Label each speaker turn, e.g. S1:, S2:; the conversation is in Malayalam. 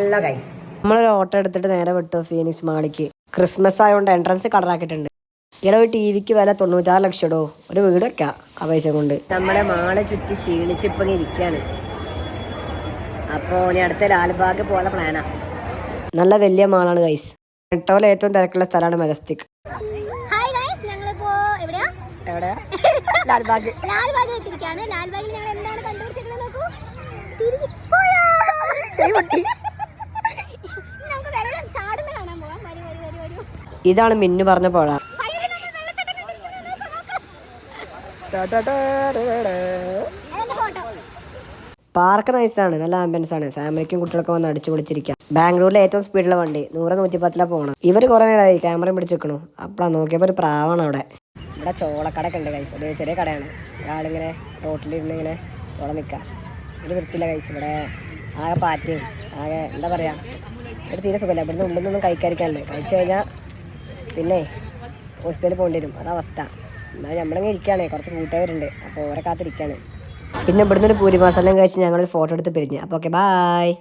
S1: ഹലോ ഗൈസ്, നമ്മളൊരു ഓട്ടോ എടുത്തിട്ട് നേരെ വിട്ടു ഫീനിക്സ് മാളിക്ക്. ക്രിസ്മസ് ആയതുകൊണ്ട് എൻട്രൻസ് കളറാക്കിയിട്ടുണ്ട്. ഇവിടെ ഒരു ടി വിക്ക് വില 96 ലക്ഷം ഇടോ. ഒരു വീട് വെക്കാം ആ പൈസ കൊണ്ട്. നമ്മുടെ മാളെ ചുറ്റി ക്ഷീണിച്ചിപ്പോ ഇരിക്കുകയാണ്. അപ്പോൾ ഇനി അടുത്ത ലാൽബാഗ് പോലെ പ്ലാനാ. നല്ല വലിയ മാളാണ് ഗൈസ്. മെട്രോയിലെ ഏറ്റവും തിരക്കുള്ള സ്ഥലമാണ് മെജസ്റ്റിക്. എവിടെയാ? ലാൽബാഗ്. ലാൽബാഗിൽ ഞങ്ങൾ എന്താണ് കണ്ടുപിടിച്ചിട്ടുള്ളത് നോക്കൂ. ഇതാണ് മിന്നു പറഞ്ഞ പുഴ. പാർക്ക് നൈസാണ്, നല്ല ആംബിയൻസ് ആണ്. ഫാമിലിക്കും കുട്ടികൾക്കും വന്ന് അടിച്ചു പൊളിച്ചിരിക്കാം. ബാംഗ്ലൂരിലെ ഏറ്റവും സ്പീഡിലുള്ള വണ്ടി 100-110 പോകണം. ഇവർ കുറെ നേരമായി ക്യാമറ പിടിച്ച് വെക്കണു. അപ്പളാ നോക്കിയപ്പോൾ ഒരു പ്രാവാണ് അവിടെ. ഇവിടെ ചോളക്കടയൊക്കെ ഉണ്ട് കഴിച്ചു. ഒരു ചെറിയ കടയാണ്. ഒരാളിങ്ങനെ റോട്ടിലിരുന്ന് ഇങ്ങനെ ചോളം നിൽക്കാം. ഒരു വൃത്തിയില്ല കഴിച്ചു. ഇവിടെ ആകെ പാറ്റയും ആകെ എന്താ പറയുക, ഒരു തീരെ സുഖമില്ല. ഇവിടുന്ന് ഉള്ളിൽ നിന്നൊന്നും കഴിക്കാതിരിക്കാനുണ്ട്. കഴിച്ചു കഴിഞ്ഞാൽ പിന്നെ ഹോസ്പിറ്റലിൽ പോകേണ്ടി വരും. അതവസ്ഥ. എന്നാൽ നമ്മളിങ്ങനെ ഇരിക്കുകയാണ്. കുറച്ച് കൂട്ടുകാരുണ്ട്, അപ്പോൾ ഓരെ കാത്തിരിക്കുകയാണ്. പിന്നെ ഇവിടുന്ന് ഒരു പൂരി മസാലയും കഴിച്ച് ഞങ്ങളൊരു ഫോട്ടോ എടുത്ത് പിരിഞ്ഞ്. അപ്പോൾ ഓക്കെ, ബായ്.